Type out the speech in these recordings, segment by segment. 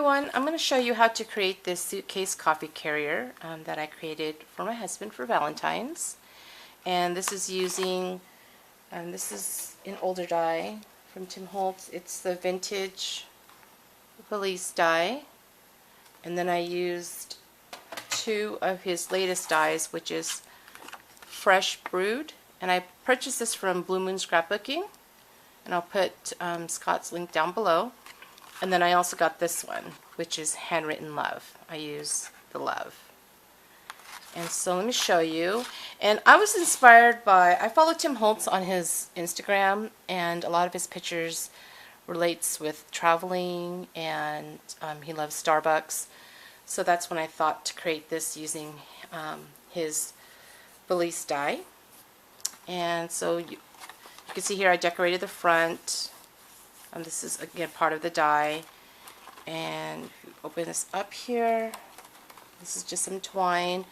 everyone, I'm going to show you how to create this suitcase coffee carrier that I created for my husband for Valentine's. And this is using, this is an older die from Tim Holtz. It's the vintage valise die. And then I used two of his latest dies, which is fresh brewed. And I purchased this from Blue Moon Scrapbooking. And I'll put Scott's link down below. And then I also got this one, which is Handwritten Love. I use the love. And so let me show you. And I was inspired by, I follow Tim Holtz on his Instagram, and a lot of his pictures relates with traveling, and he loves Starbucks. So that's when I thought to create this using his valise die. And so you can see here I decorated the front. This is again part of the die, and if you open this up here, this is just some twine.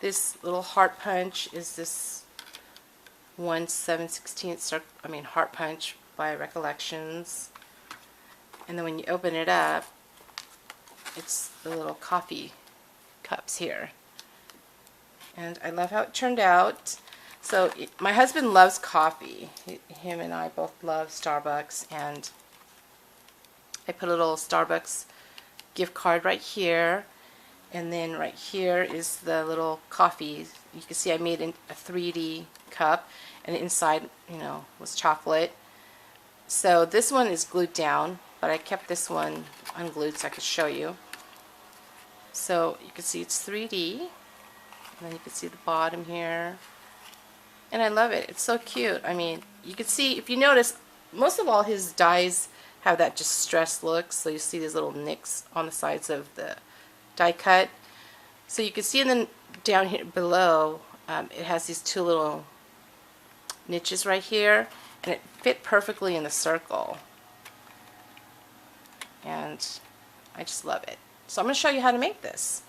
This little heart punch is this 1/7/16 heart punch by Recollections, and then when you open it up, it's the little coffee cups here, and I love how it turned out. So my husband loves coffee. Him and I both love Starbucks, and I put a little Starbucks gift card right here, and then right here is the little coffee. You can see I made a 3D cup, and inside, was chocolate. So this one is glued down, but I kept this one unglued so I could show you. So you can see it's 3D, and then you can see the bottom here. And I love it. It's so cute. I mean, you can see, if you notice, most of all his dies have that distressed look. So you see these little nicks on the sides of the die cut. So you can see then down here below, it has these two little niches right here, and it fit perfectly in the circle. And I just love it. So I'm going to show you how to make this.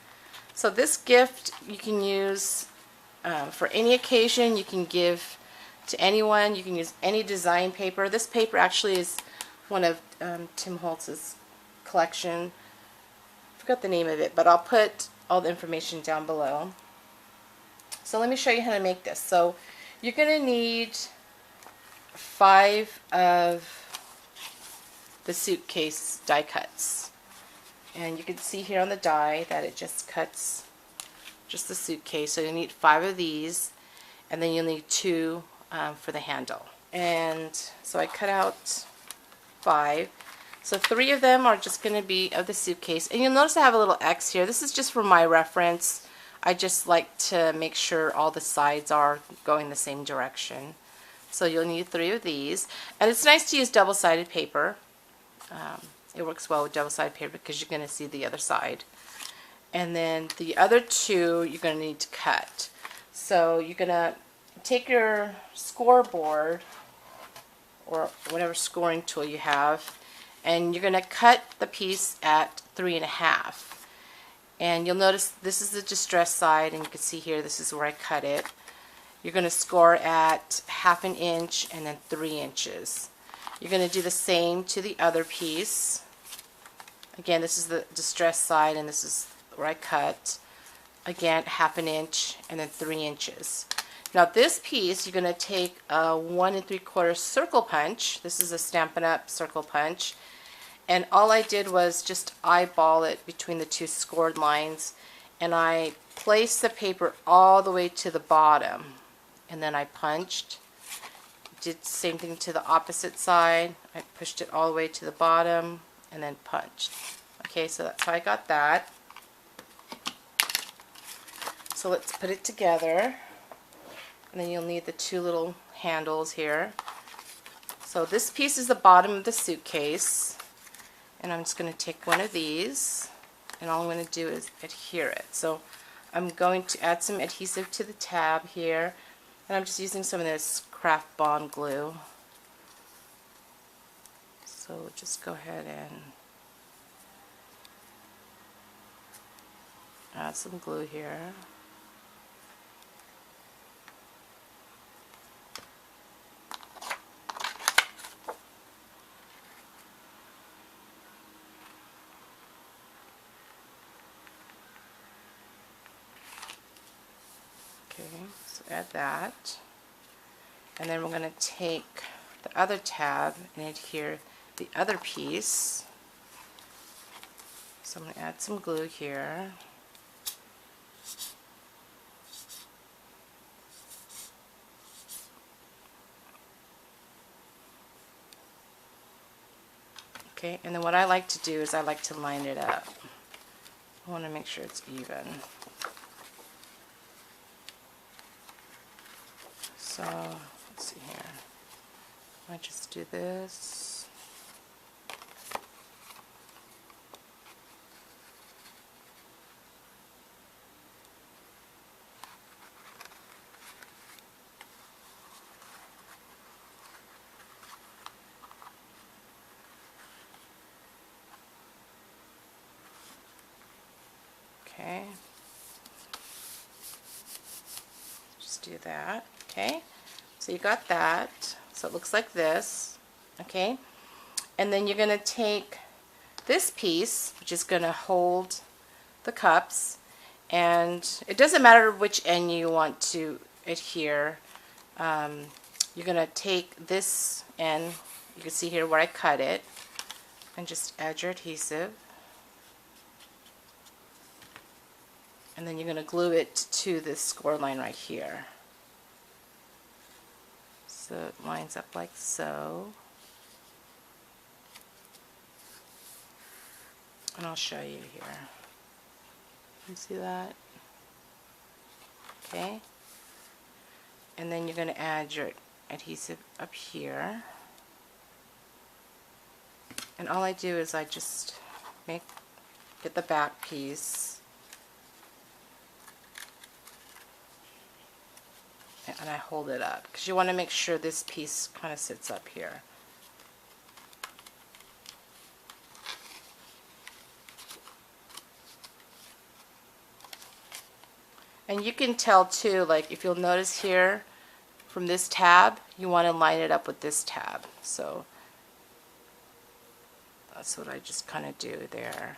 So this gift you can use for any occasion. You can give to anyone. You can use any design paper. This paper actually is one of Tim Holtz's collection. I forgot the name of it, but I'll put all the information down below. So let me show you how to make this. So you're going to need 5 of the suitcase die cuts. And you can see here on the die that it just cuts just the suitcase. So you'll need 5 of these, and then you'll need 2 for the handle. And so I cut out 5. So 3 of them are just going to be of the suitcase. And you'll notice I have a little X here. This is just for my reference. I just like to make sure all the sides are going the same direction. So you'll need 3 of these. And it's nice to use double-sided paper. It works well with double-sided paper because you're going to see the other side. And then the other 2 you're going to need to cut. So you're going to take your scoreboard or whatever scoring tool you have, and you're going to cut the piece at 3.5. And you'll notice this is the distressed side, and you can see here this is where I cut it. You're going to score at 1/2 inch and then 3 inches. You're going to do the same to the other piece. Again, this is the distressed side, and this is where I cut. Again, 1/2 inch and then 3 inches. Now this piece, you're going to take a 1 3/4 circle punch. This is a Stampin' Up! Circle punch. And all I did was just eyeball it between the 2 scored lines. And I placed the paper all the way to the bottom. And then I punched. Did the same thing to the opposite side. I pushed it all the way to the bottom and then punched. Okay, so that's how I got that. So let's put it together. And then you'll need the 2 little handles here. So this piece is the bottom of the suitcase. And I'm just going to take one of these, and all I'm going to do is adhere it. So I'm going to add some adhesive to the tab here, and I'm just using some of this craft bond glue. So just go ahead and add some glue here. Okay, so add that. And then we're going to take the other tab and adhere the other piece. So I'm going to add some glue here. Okay, and then what I like to do is I like to line it up. I want to make sure it's even. So, let's see here. I just do this. Okay. Just do that. Okay. So you got that. So it looks like this. Okay. And then you're going to take this piece, which is going to hold the cups, and it doesn't matter which end you want to adhere. You're going to take this end, you can see here where I cut it, and just add your adhesive. And then you're going to glue it to this score line right here. So it lines up like so. And I'll show you here. You see that? Okay. And then you're going to add your adhesive up here. And all I do is I just get the back piece, and I hold it up because you want to make sure this piece kind of sits up here. And you can tell too, like if you'll notice here from this tab, you want to line it up with this tab. So that's what I just kind of do there.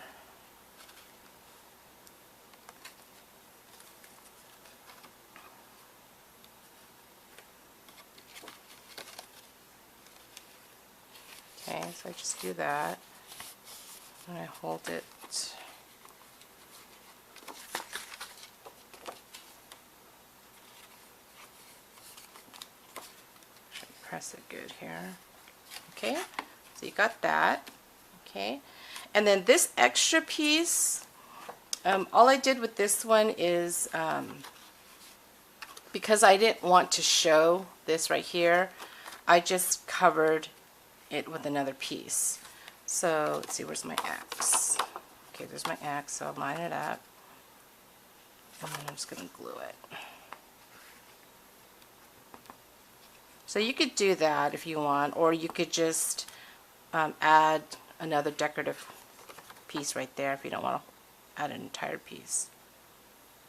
Okay, so I just do that, and I hold it. Press it good here. Okay, so you got that. Okay, and then this extra piece, all I did with this one is, because I didn't want to show this right here, I just covered it with another piece. So let's see, where's my X? Okay, there's my X, so I'll line it up, and then I'm just going to glue it. So you could do that if you want, or you could just add another decorative piece right there if you don't want to add an entire piece.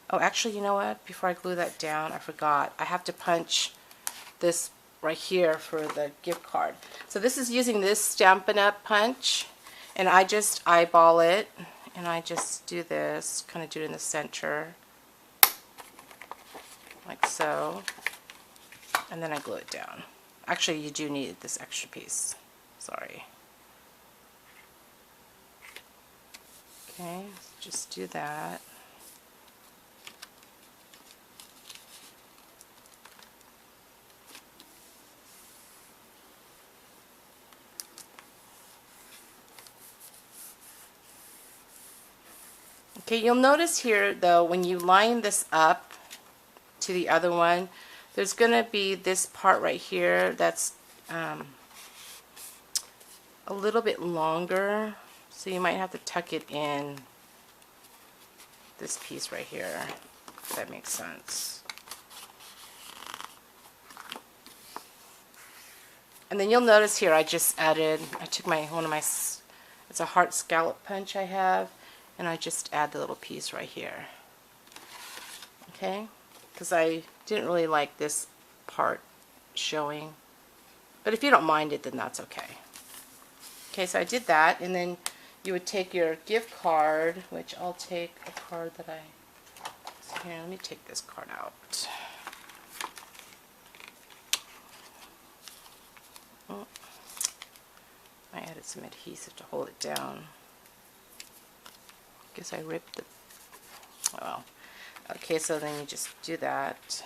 Oh, actually, you know what? Before I glue that down, I forgot. I have to punch this right here for the gift card. So this is using this Stampin' Up! Punch, and I just eyeball it, and I just do this, kind of do it in the center, like so, and then I glue it down. Actually, you do need this extra piece. Sorry. Okay, just do that. Okay, you'll notice here though, when you line this up to the other one, there's going to be this part right here that's a little bit longer, so you might have to tuck it in this piece right here, if that makes sense. And then you'll notice here I just added, I took one of my, it's a heart scallop punch I have, and I just add the little piece right here. Okay? Because I didn't really like this part showing. But if you don't mind it, then that's okay. Okay, so I did that, and then you would take your gift card, which I'll take a card that so here, let me take this card out. Oh, I added some adhesive to hold it down. Guess I ripped the, oh well. Okay, so then you just do that.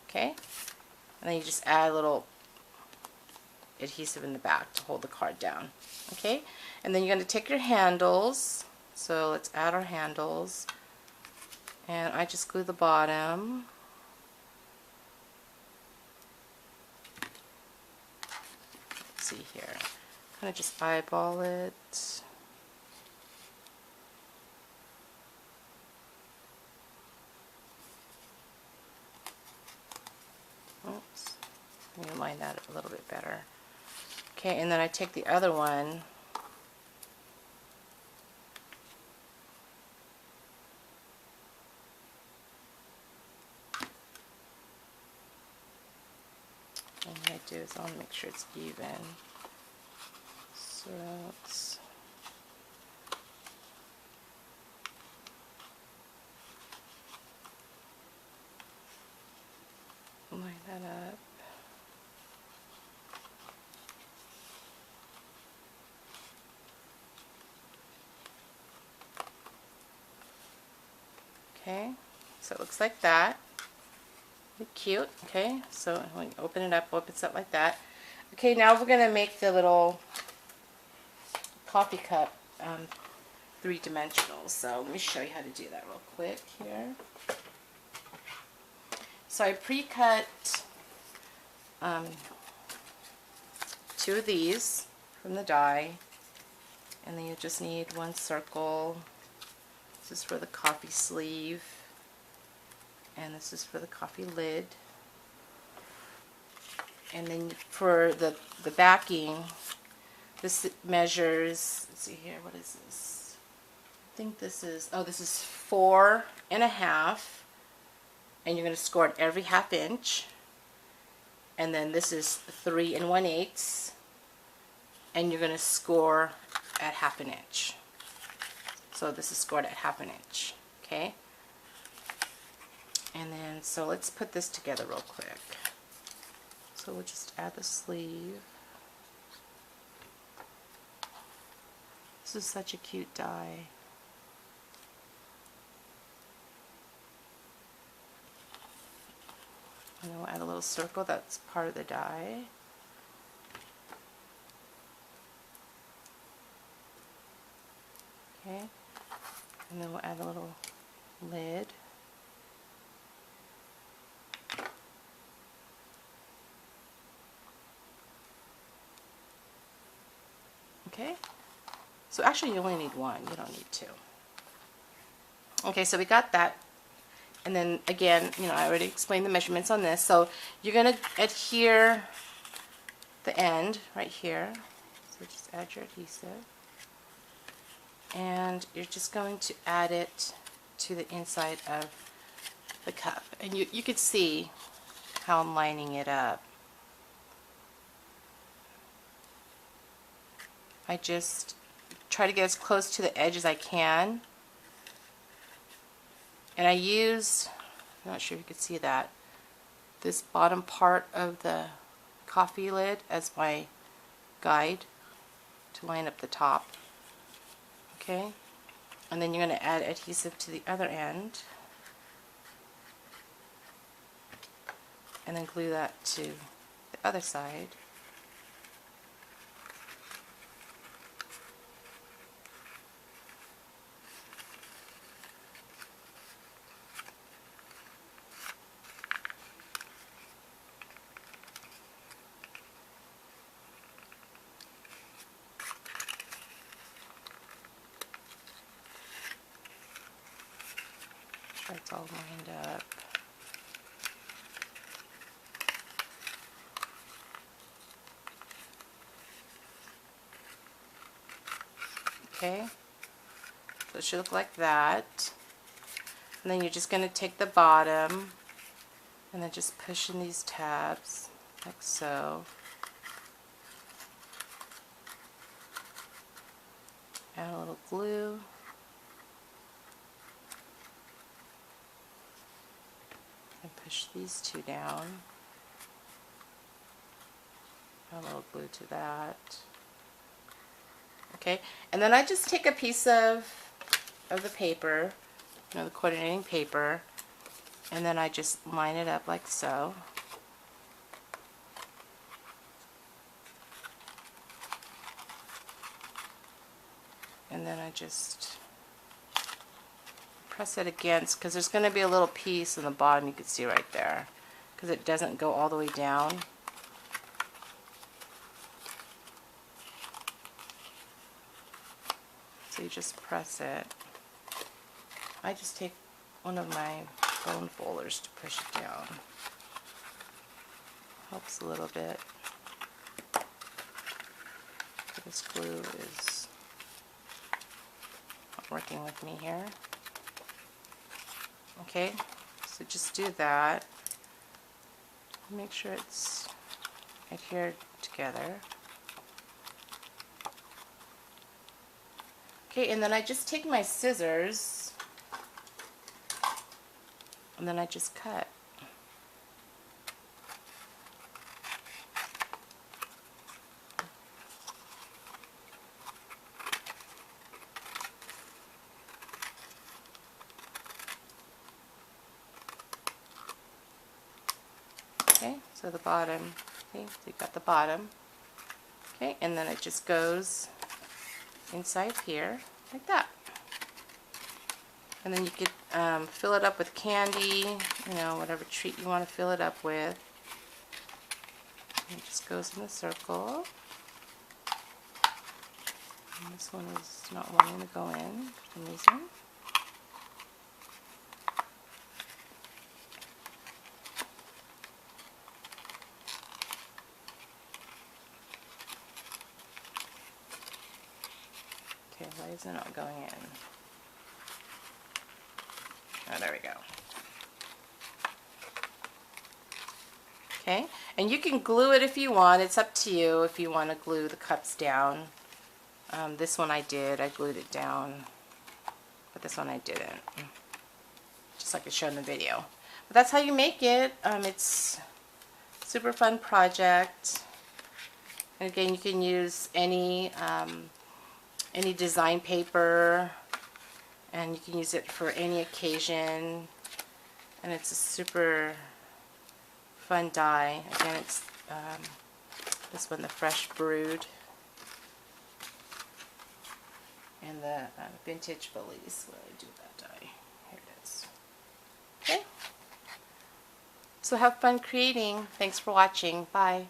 Okay, and then you just add a little adhesive in the back to hold the card down. Okay, and then you're going to take your handles. So let's add our handles. And I just glue the bottom. Let's see here. Kind of just eyeball it. Oops. Let me line that up a little bit better. Okay, and then I take the other one. And what I do is I'll make sure it's even. So let's line that up. Okay, so it looks like that. Cute. Okay, so when you open it up, opens up like that. Okay, now we're going to make the little coffee cup three-dimensional. So let me show you how to do that real quick here. So I pre-cut two of these from the die, and then you just need one circle. This is for the coffee sleeve, and this is for the coffee lid. And then for the backing, this measures, let's see here, what is this? I think this is, oh, this is 4.5, and you're going to score it every 1/2 inch. And then this is 3 1/8, and you're going to score at 1/2 inch. So this is scored at 1/2 inch. Okay. And then, so let's put this together real quick. So we'll just add the sleeve. This is such a cute die. And then we'll add a little circle that's part of the die. Okay. And then we'll add a little lid. Okay. So actually you only need one, you don't need two. Okay, so we got that. And then again, you know, I already explained the measurements on this. So you're going to adhere the end right here. So just add your adhesive. And you're just going to add it to the inside of the cup. And you can see how I'm lining it up. I just try to get as close to the edge as I can. And I use, I'm not sure if you can see that, this bottom part of the coffee lid as my guide to line up the top. Okay, and then you're going to add adhesive to the other end, and then glue that to the other side. It's all lined up. Okay, so it should look like that. And then you're just going to take the bottom and then just push in these tabs like so. Add a little glue. And push these two down. a little glue to that. Okay, and then I just take a piece of the paper, you know, the coordinating paper, and then I just line it up like so. And then I just press it against, because there's going to be a little piece in the bottom you can see right there, because it doesn't go all the way down. So you just press it. I just take one of my bone folders to push it down. Helps a little bit. This glue is not working with me here. Okay, so just do that. Make sure it's adhered together. Okay, and then I just take my scissors and then I just cut. Okay, so the bottom, okay, so you got the bottom. Okay, and then it just goes inside here like that. And then you could fill it up with candy, you know, whatever treat you want to fill it up with. And it just goes in the circle. And this one is not wanting to go in for some reason. Okay, why is it not going in? Oh, there we go. Okay, and you can glue it if you want. It's up to you if you want to glue the cups down. This one I did. I glued it down. But this one I didn't. Just like I showed in the video. But that's how you make it. It's a super fun project. And again, you can use any design paper. And you can use it for any occasion. And it's a super fun die. Again, it's this one, the Fresh Brewed, and the Vintage Belize. Where do I do that die? Here it is. Okay. So have fun creating. Thanks for watching. Bye.